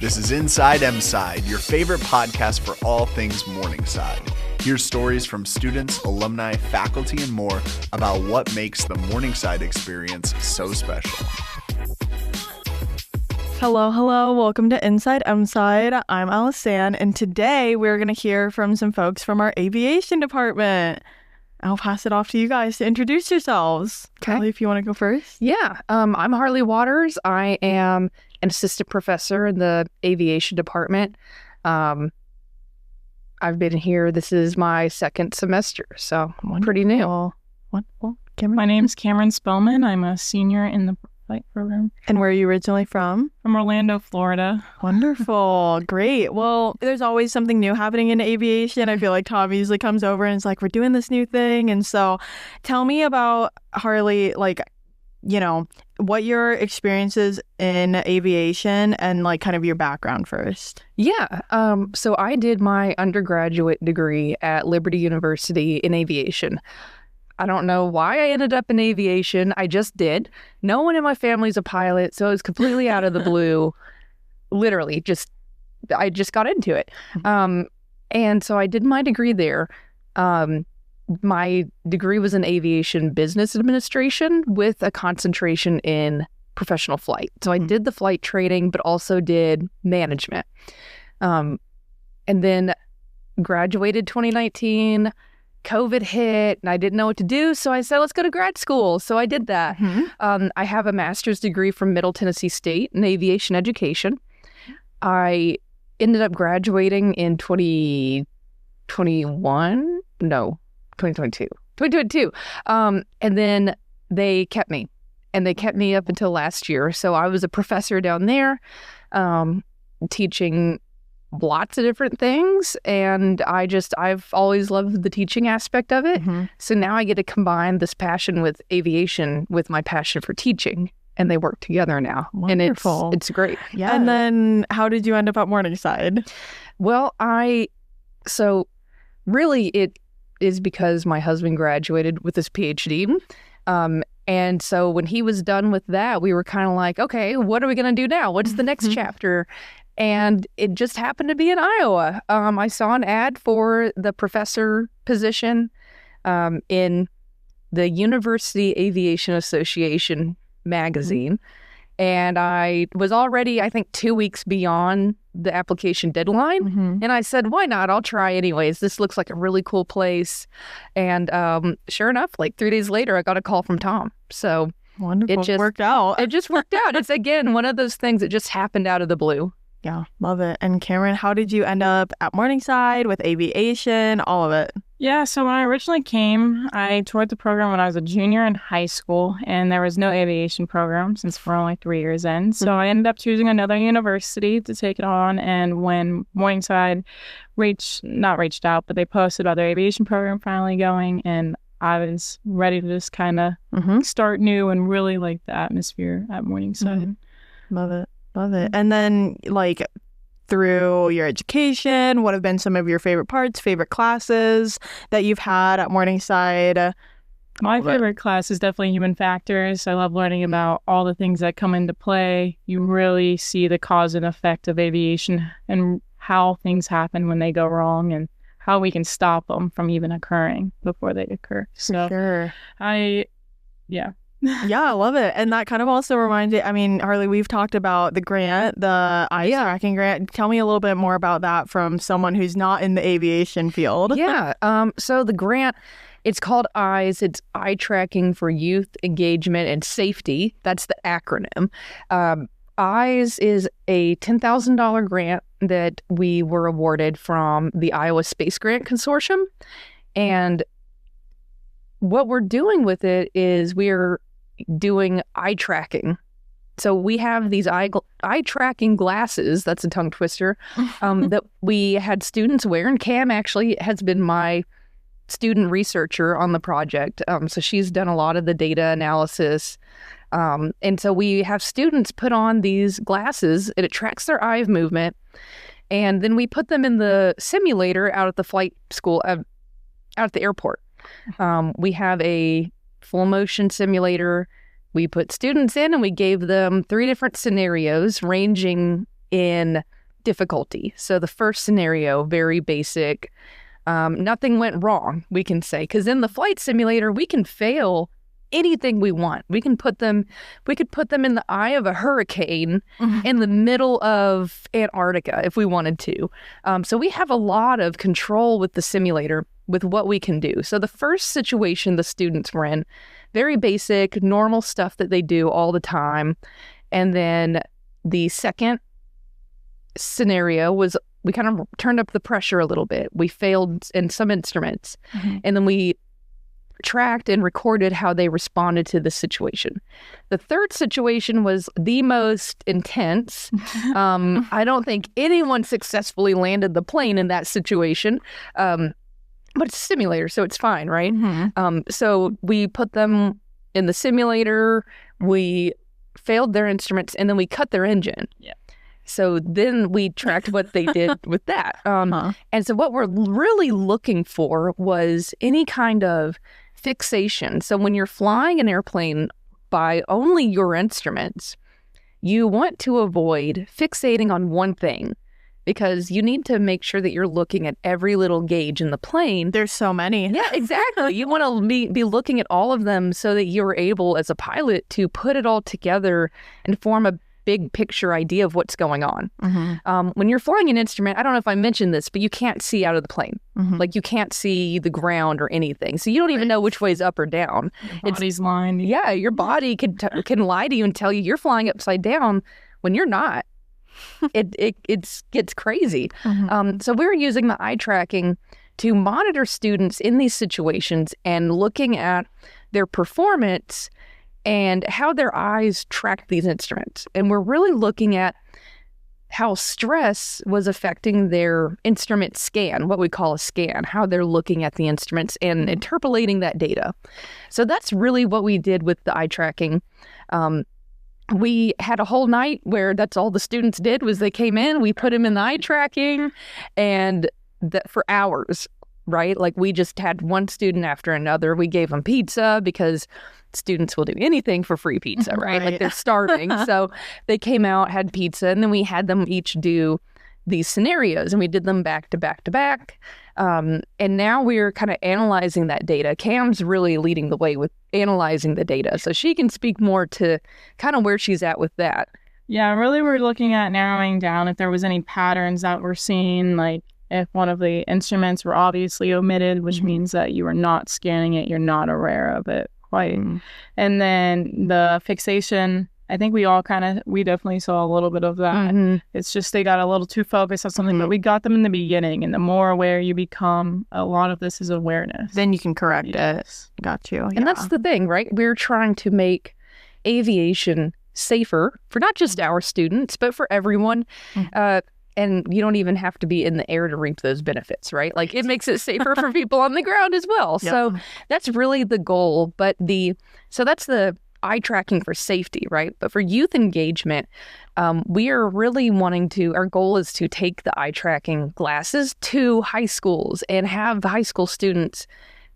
This is Inside Mside, your favorite podcast for all things Morningside. Hear stories from students, alumni, faculty, and more about what makes the Morningside experience so special. Hello. Welcome to Inside Mside. I'm Alisanne, and today we're going to hear from some folks from our aviation department. I'll pass it off to you guys to introduce yourselves. Okay. Harley, if you want to go first. Yeah. I'm Harley Waters. I am an assistant professor in the aviation department. I've been here. This is my second semester, so I'm pretty new. Wonderful. Cameron? My name's Cameron Spellman. I'm a senior in the flight program. And where are you originally from? From Orlando, Florida. Wonderful. Great. Well, there's always something new happening in aviation. I feel like Tom usually comes over and is like, we're doing this new thing. And so tell me about, Harley, what your experiences in aviation and kind of your background first. Yeah. So I did my undergraduate degree at Liberty University in aviation. I don't know why I ended up in aviation. I just did. No one in my family's a pilot, so it was completely out of the blue. Literally, I just got into it. And so I did my degree there. My degree was in aviation business administration with a concentration in professional flight. So I did the flight training, but also did management. And then graduated 2019. COVID hit and I didn't know what to do. So I said, let's go to grad school. So I did that. I have a master's degree from Middle Tennessee State in aviation education. I ended up graduating in 2022. And then they kept me. And they kept me up until last year. So I was a professor down there, teaching lots of different things, and I've always loved the teaching aspect of it. So now I get to combine this passion with aviation with my passion for teaching, and they work together now. Wonderful. And it's great. Yeah. And then how did you end up at Morningside? Well, so really it is because my husband graduated with his PhD. And so when he was done with that, we were kind of like, okay, what are we going to do now? What's the next chapter? And it just happened to be in Iowa. I saw an ad for the professor position in the University Aviation Association magazine. And I was already, I think, 2 weeks beyond the application deadline. And I said, why not? I'll try anyways. This looks like a really cool place. And sure enough, 3 days later, I got a call from Tom. So wonderful. It just worked out. It just worked out. It's, again, one of those things that just happened out of the blue. Yeah, love it. And Cameron, how did you end up at Morningside with aviation, all of it? Yeah, so when I originally came, I toured the program when I was a junior in high school, and there was no aviation program since we're only 3 years in. So I ended up choosing another university to take it on, and when Morningside not reached out, but they posted about their aviation program finally going, and I was ready to just kind of start new and really like the atmosphere at Morningside. Love it. And then, through your education, what have been some of your favorite parts, favorite classes that you've had at Morningside? My favorite class is definitely human factors. I love learning about all the things that come into play. You really see the cause and effect of aviation and how things happen when they go wrong and how we can stop them from even occurring before they occur. So, sure. Yeah, I love it. And that kind of also reminds me, Harley, we've talked about the grant, the ice tracking grant. Tell me a little bit more about that from someone who's not in the aviation field. Yeah. So the grant, it's called EYES. It's Eye Tracking for Youth Engagement and Safety. That's the acronym. EYES is a $10,000 grant that we were awarded from the Iowa Space Grant Consortium. And what we're doing with it is we're doing eye tracking. So we have these eye tracking glasses, that's a tongue twister, that we had students wear. And Cam actually has been my student researcher on the project. So she's done a lot of the data analysis. And so we have students put on these glasses, and it tracks their eye movement. And then we put them in the simulator out at the flight school, out at the airport. We have a full motion simulator. We put students in and we gave them 3 different scenarios ranging in difficulty. So the first scenario, very basic. Nothing went wrong, we can say, because in the flight simulator, we can fail anything we want. We could put them in the eye of a hurricane in the middle of Antarctica if we wanted to. So we have a lot of control with the simulator with what we can do. So the first situation the students were in, very basic, normal stuff that they do all the time. And then the second scenario was we kind of turned up the pressure a little bit. We failed in some instruments. And then we tracked and recorded how they responded to the situation. The third situation was the most intense. I don't think anyone successfully landed the plane in that situation. But it's a simulator, so it's fine, right? So we put them in the simulator, we failed their instruments, and then we cut their engine. So then we tracked what they did with that. And so what we're really looking for was any kind of fixation. So when you're flying an airplane by only your instruments, you want to avoid fixating on one thing, because you need to make sure that you're looking at every little gauge in the plane. There's so many. Yeah, exactly. You want to be looking at all of them so that you're able, as a pilot, to put it all together and form a big picture idea of what's going on. When you're flying an instrument, I don't know if I mentioned this, but you can't see out of the plane. Like, you can't see the ground or anything. So you don't even know which way is up or down. Your body's lying. Yeah, your body can lie to you and tell you you're flying upside down when you're not. It gets crazy. So we're using the eye tracking to monitor students in these situations and looking at their performance and how their eyes track these instruments. And we're really looking at how stress was affecting their instrument scan, what we call a scan, how they're looking at the instruments and interpolating that data. So that's really what we did with the eye tracking. We had a whole night where that's all the students did was they came in, we put them in the eye tracking, and that for hours, right? Like, we just had one student after another. We gave them pizza because students will do anything for free pizza, right? Like, they're starving. So they came out, had pizza, and then we had them each do these scenarios, and we did them back to back to back. And now we're kind of analyzing that data. Cam's really leading the way with analyzing the data, so she can speak more to kind of where she's at with that. Yeah, really we're looking at narrowing down if there was any patterns that we're seeing, like if one of the instruments were obviously omitted, which means that you are not scanning it, you're not aware of it quite. And then the fixation, I think we definitely saw a little bit of that. It's just they got a little too focused on something, but we got them in the beginning, and the more aware you become, a lot of this is awareness. Then you can correct it. Got you. And that's the thing, right? We're trying to make aviation safer for not just our students, but for everyone. And you don't even have to be in the air to reap those benefits, right? Like, it makes it safer for people on the ground as well. So that's really the goal. But so that's the eye tracking for safety, right? But for youth engagement, we are really our goal is to take the eye tracking glasses to high schools and have the high school students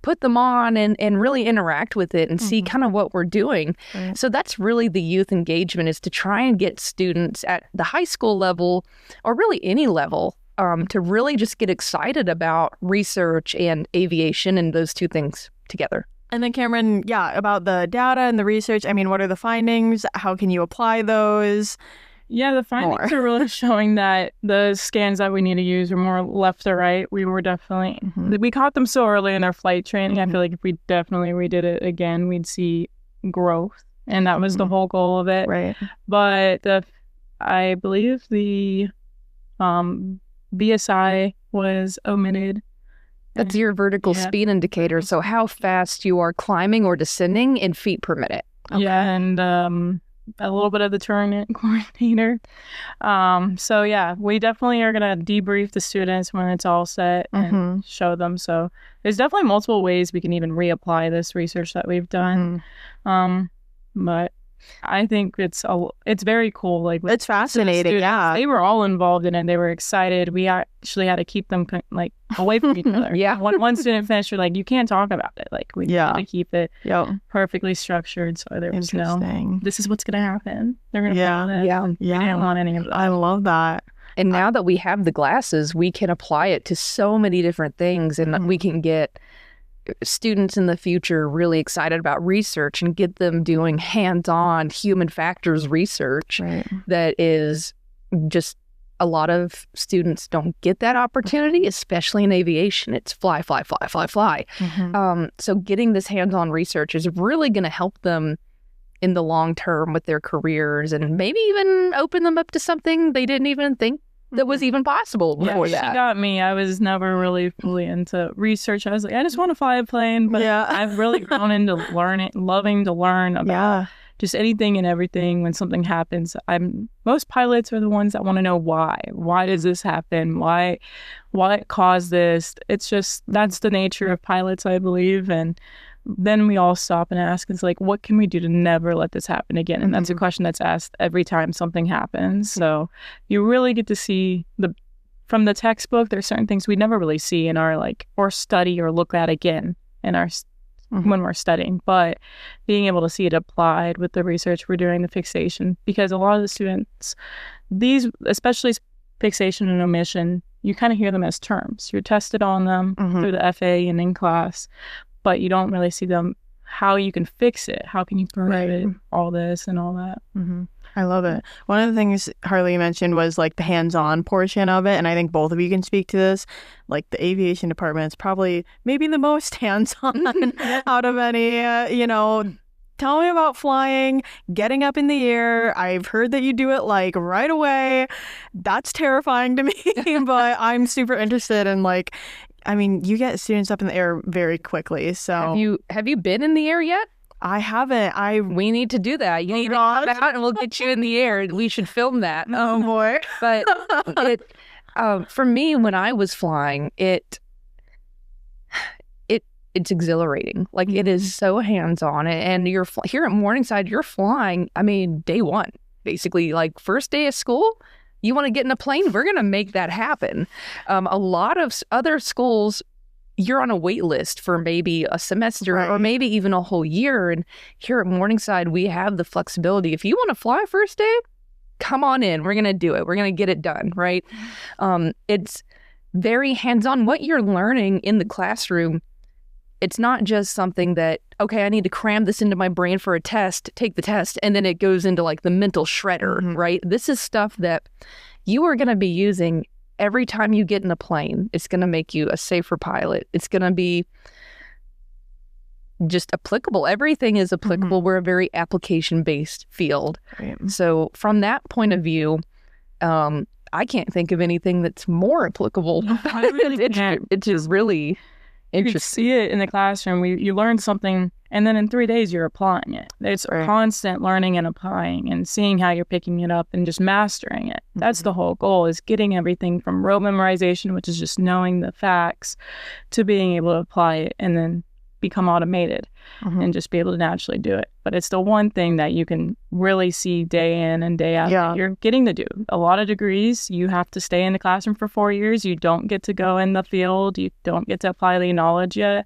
put them on and really interact with it and see kind of what we're doing. So that's really the youth engagement, is to try and get students at the high school level, or really any level, to really just get excited about research and aviation and those two things together. And then Cameron, about the data and the research, I mean, what are the findings? How can you apply those? Yeah, the findings are really showing that the scans that we need to use are more left to right. We were definitely, we caught them so early in their flight training. I feel like if we definitely redid it again, we'd see growth. And that was the whole goal of it. Right. But I believe the BSI was omitted. That's your vertical speed indicator. So how fast you are climbing or descending in feet per minute. Yeah, and a little bit of the turn coordinator. So yeah, we definitely are going to debrief the students when it's all set and show them. So there's definitely multiple ways we can even reapply this research that we've done. But I think it's very cool. Like, with It's fascinating. students, Yeah. they were all involved in it. They were excited. We actually had to keep them like away from each other. Yeah. When one student finished, we're like, you can't talk about it. Like, we Yeah. had to keep it Yep. perfectly structured, so there was no, Interesting. this is what's gonna happen. They're gonna Yeah. follow it. Yeah. I didn't Yeah. want any of that. I love that. And now that we have the glasses, we can apply it to so many different things, and we can get students in the future really excited about research and get them doing hands-on human factors research Right. that is just a lot of students don't get that opportunity, especially in aviation. It's fly, fly, fly, fly, fly. So getting this hands-on research is really going to help them in the long term with their careers, and maybe even open them up to something they didn't even think that was even possible before She that. got me. I was never really fully into research. I was like, I just want to fly a plane. But Yeah. I've really grown into loving to learn about Yeah. just anything and everything. When something happens, most pilots are the ones that want to know why. Why does this happen? Why it caused this? It's just, that's the nature of pilots, I believe. And then we all stop and ask, it's like, what can we do to never let this happen again? And that's a question that's asked every time something happens. So you really get to see from the textbook, there's certain things we never really see in our or study or look at again in our when we're studying, but being able to see it applied with the research we're doing, the fixation, because a lot of the students, these, especially fixation and omission, you kind of hear them as terms. You're tested on them through the FA and in class, but you don't really see them, how you can fix it. How can you prevent it, all this and all that. I love it. One of the things Harley mentioned was like the hands-on portion of it, and I think both of you can speak to this. Like the aviation department is probably maybe the most hands-on out of any, tell me about flying, getting up in the air. I've heard that you do it like right away. That's terrifying to me, but I'm super interested in you get students up in the air very quickly. So Have you been in the air yet? I haven't. We need to do that. You need to come out and we'll get you in the air. We should film that. Oh boy. But for me, when I was flying, it's exhilarating. Like, it is so hands-on. And you're here at Morningside, you're flying, day one, basically, like first day of school. You want to get in a plane? We're going to make that happen. A lot of other schools, you're on a wait list for maybe a semester or maybe even a whole year. And here at Morningside, we have the flexibility. If you want to fly first day, come on in. We're going to do it. We're going to get it done, right? It's very hands-on. What you're learning in the classroom, it's not just something that, okay, I need to cram this into my brain for a test, take the test, and then it goes into like the mental shredder, right? This is stuff that you are going to be using every time you get in a plane. It's going to make you a safer pilot. It's going to be just applicable. Everything is applicable. We're a very application-based field. Right. So from that point of view, I can't think of anything that's more applicable. I really can't. It's just really You can interesting. see it in the classroom. You learn something, and then in 3 days, you're applying it. It's constant learning and applying and seeing how you're picking it up and just mastering it. That's the whole goal, is getting everything from rote memorization, which is just knowing the facts, to being able to apply it and then become automated and just be able to naturally do it. But it's the one thing that you can really see day in and day out that you're getting to do. A lot of degrees, you have to stay in the classroom for 4 years. You don't get to go in the field. You don't get to apply the knowledge yet.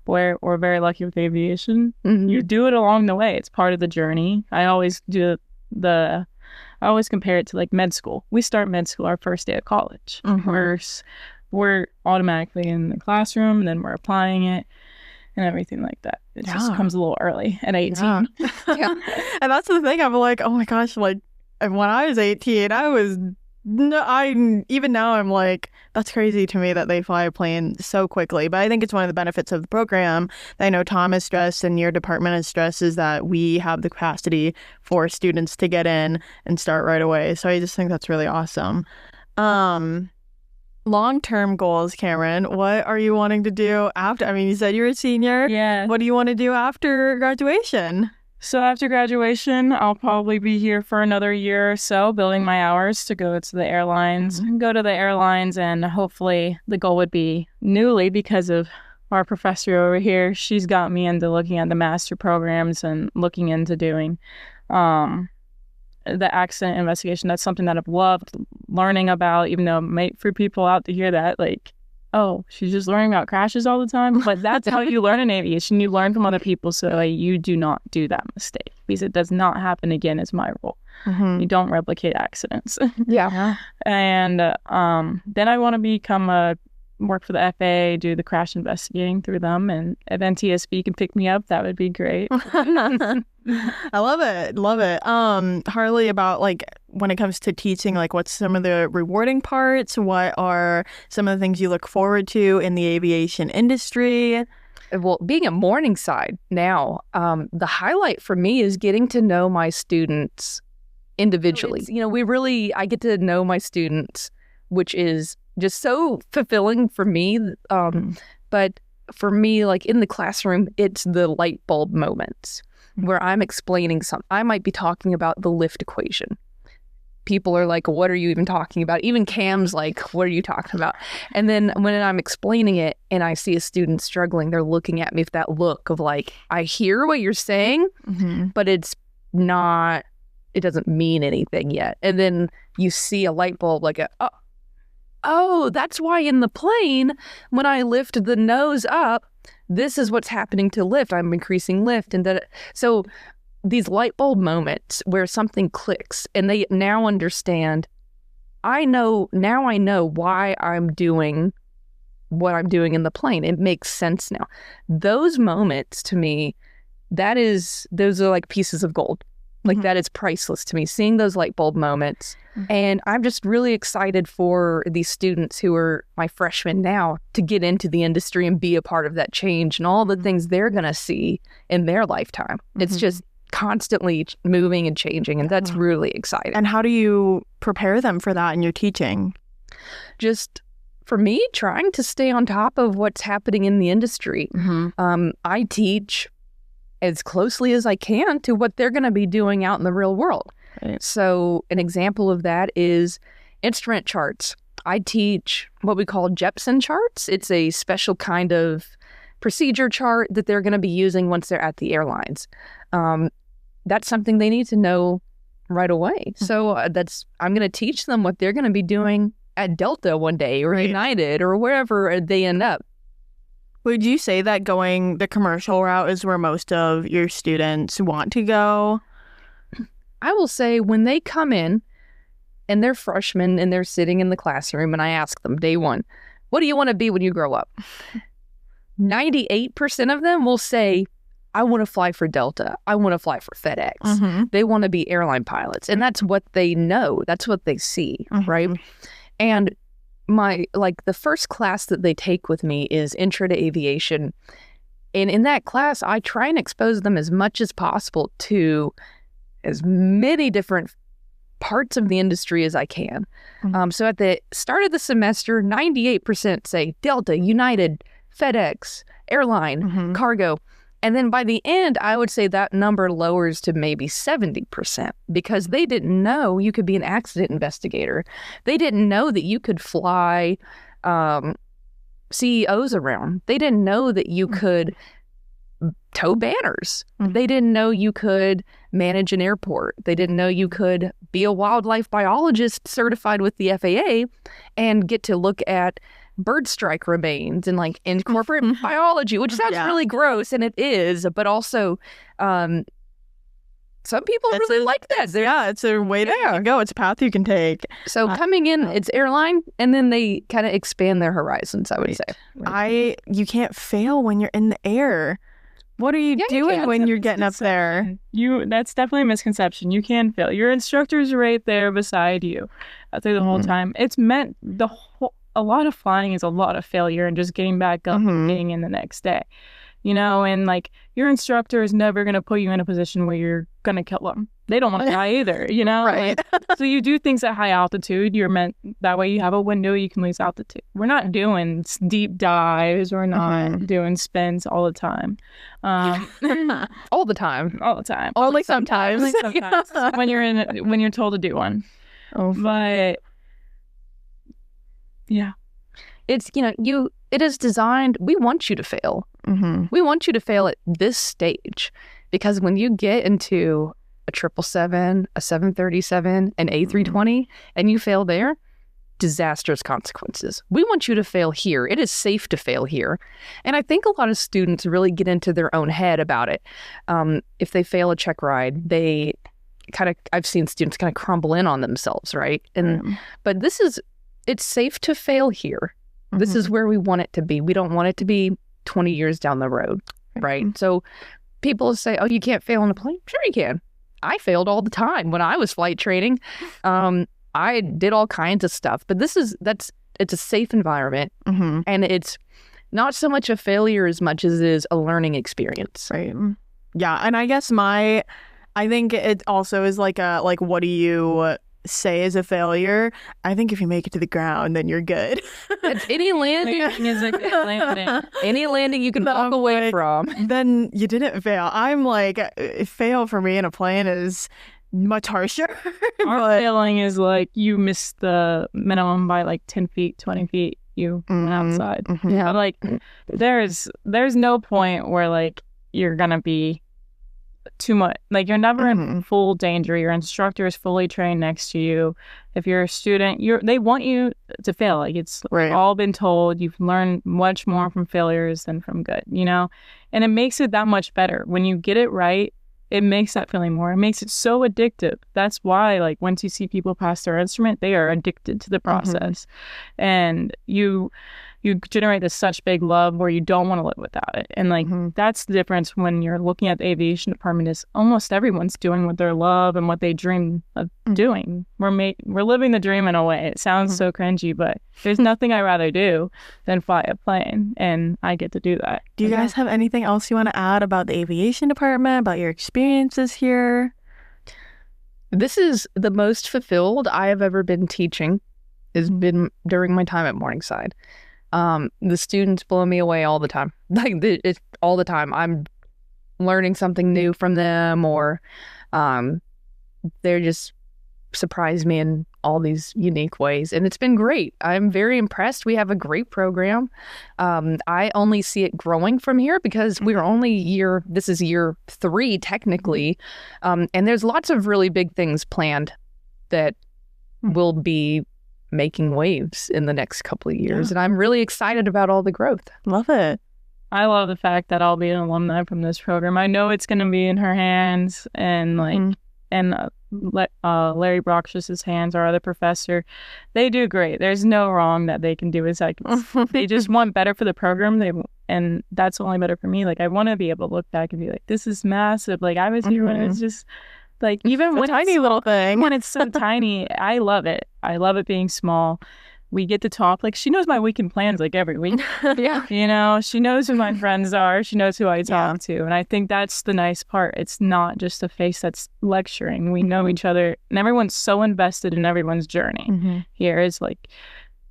Where we're very lucky with aviation. You do it along the way. It's part of the journey. I always I always compare it to like med school. We start med school our first day of college. We're automatically in the classroom, and then we're applying it and everything like that. It just comes a little early at 18. Yeah. And that's the thing. I'm like, oh my gosh, like when I was 18, even now I'm like, that's crazy to me that they fly a plane so quickly. But I think it's one of the benefits of the program that I know Tom has stressed and your department has stressed, is that we have the capacity for students to get in and start right away. So I just think that's really awesome. Long-term goals, Cameron, what are you wanting to do after? You said you're a senior. Yeah. What do you want to do after graduation? So after graduation, I'll probably be here for another year or so, building my hours to go to the airlines. And hopefully the goal would be newly, because of our professor over here, she's got me into looking at the master programs and looking into doing the accident investigation. That's something that I've loved learning about, even though it might for people out to hear that, like, oh, she's just learning about crashes all the time. But that's how you learn in aviation. You learn from other people, so like, you do not do that mistake, because it does not happen again is my rule. You don't replicate accidents. Yeah. And then I want to work for the FAA, do the crash investigating through them, and if NTSB can pick me up, that would be great. I love it. Harley, about like when it comes to teaching, like what's some of the rewarding parts? What are some of the things you look forward to in the aviation industry? Well, being at Morningside now, the highlight for me is getting to know my students individually. I get to know my students, which is just so fulfilling for me. But for me, like in the classroom, it's the light bulb moments where I'm explaining something. I might be talking about the lift equation. People are like, what are you even talking about? Even Cam's like, what are you talking about? And then when I'm explaining it and I see a student struggling, they're looking at me with that look of like, I hear what you're saying, but it doesn't mean anything yet. And then you see a light bulb like, oh, that's why in the plane, when I lift the nose up, this is what's happening to lift. I'm increasing lift. And so these light bulb moments where something clicks and they now understand, I know why I'm doing what I'm doing in the plane. It makes sense now. Those moments to me, those are like pieces of gold. Like that is priceless to me, seeing those light bulb moments. And I'm just really excited for these students who are my freshmen now to get into the industry and be a part of that change and all the things they're going to see in their lifetime. It's just constantly moving and changing, and that's really exciting. And how do you prepare them for that in your teaching? Just for me, trying to stay on top of what's happening in the industry. I teach as closely as I can to what they're going to be doing out in the real world. Right. So an example of that is instrument charts. I teach what we call Jepson charts. It's a special kind of procedure chart that they're going to be using once they're at the airlines. That's something they need to know right away. So I'm going to teach them what they're going to be doing at Delta one day, or United, or wherever they end up. Would you say that going the commercial route is where most of your students want to go? I will say when they come in and they're freshmen and they're sitting in the classroom and I ask them day one, what do you want to be when you grow up? 98% of them will say, I want to fly for Delta. I want to fly for FedEx. They want to be airline pilots. And that's what they know. That's what they see, right? And the first class that they take with me is Intro to Aviation. And in that class, I try and expose them as much as possible to as many different parts of the industry as I can. So at the start of the semester, 98% say Delta, United, FedEx, airline, cargo. And then by the end, I would say that number lowers to maybe 70% because they didn't know you could be an accident investigator. They didn't know that you could fly CEOs around. They didn't know that you could tow banners. They didn't know you could manage an airport. They didn't know you could be a wildlife biologist certified with the FAA and get to look at bird strike remains and like incorporate biology, which sounds really gross, and it is, but also some people really like that. It's a way to go. It's a path you can take. So coming in, it's airline, and then they kind of expand their horizons, I would say. You can't fail when you're in the air. What are you doing when you're getting up there? That's definitely a misconception. You can fail. Your instructor's right there beside you through the whole time. It's meant a lot of flying is a lot of failure and just getting back up and getting in the next day, and like your instructor is never going to put you in a position where you're going to kill them. They don't want to die either, Right. So you do things at high altitude. You're meant that way you have a window, you can lose altitude. We're not doing deep dives. We're not doing spins all the time. All the time. Only sometimes. when you're told to do one. But yeah, it's it is designed. We want you to fail. We want you to fail at this stage because when you get into a a 777, a 737, an A320, and you fail there, disastrous consequences. We want you to fail here. It is safe to fail here. And I think a lot of students really get into their own head about it. If they fail a check ride, they I've seen students kind of crumble in on themselves, right? But it's safe to fail here. This is where we want it to be. We don't want it to be 20 years down the road, right? So people say, oh, you can't fail on a plane. Sure you can. I failed all the time when I was flight training. I did all kinds of stuff, but it's a safe environment, and it's not so much a failure as much as it is a learning experience. Right. Yeah, and I guess I think it also is like what do you say is a failure? I think if you make it to the ground, then you're good. Any landing is a good landing. Any landing you can walk away from. Then you didn't fail. I'm like, fail for me in a plane is much harsher. Our failing is like you missed the minimum by like 10 feet, 20 feet. You went outside. Yeah. But like there's no point where like you're gonna be too much. Like you're never in full danger. Your instructor is fully trained next to you. If you're a student, they want you to fail. Like it's all been told. You've learned much more from failures than from good, and it makes it that much better. When you get it right, it makes that feeling more. It makes it so addictive. That's why, like, once you see people pass their instrument, they are addicted to the process. And you generate this such big love where you don't want to live without it. And, like, that's the difference when you're looking at the aviation department is almost everyone's doing what they love and what they dream of doing. We're living the dream in a way. It sounds so cringy, but there's nothing I'd rather do than fly a plane, and I get to do that. Do you guys have anything else you want to add about the aviation department, about your experiences here? This is the most fulfilled I have ever been teaching. Has been during my time at Morningside. The students blow me away all the time. Like it's all the time. I'm learning something new from them, or they're just surprise me in all these unique ways, and it's been great. I'm very impressed. We have a great program. I only see it growing from here because we're only this is year 3 technically, and there's lots of really big things planned that will be making waves in the next couple of years, and I'm really excited about all the growth. Love it. I love the fact that I'll be an alumni from this program. I know it's going to be in her hands, and Larry Broxus's hands, our other professor. They do great. There's no wrong that they can do as I can. They just want better for the program. And that's only better for me. Like, I want to be able to look back and be like, this is massive. Like, I was here when it's just like, even when tiny little thing. When it's so tiny, I love it. I love it being small. We get to talk. Like, she knows my weekend plans like every week. Yeah. She knows who my friends are. She knows who I talk to. And I think that's the nice part. It's not just a face that's lecturing. We know each other, and everyone's so invested in everyone's journey. Here is like,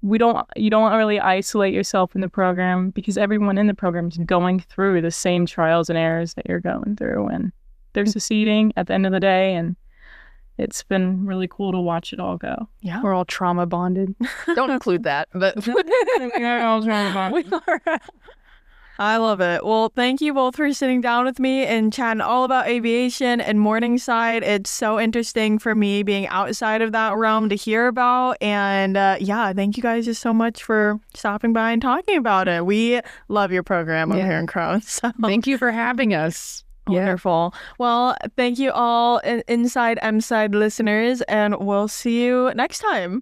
you don't really isolate yourself in the program because everyone in the program is going through the same trials and errors that you're going through, and they're succeeding at the end of the day. And it's been really cool to watch it all go. Yeah. We're all trauma bonded. Don't include that, but we're all trauma bonded. I love it. Well, thank you both for sitting down with me and chatting all about aviation and Morningside. It's so interesting for me being outside of that realm to hear about. And thank you guys just so much for stopping by and talking about it. We love your program over here in Crone. So. Thank you for having us. Wonderful. Well, thank you all Inside Mside listeners, and we'll see you next time.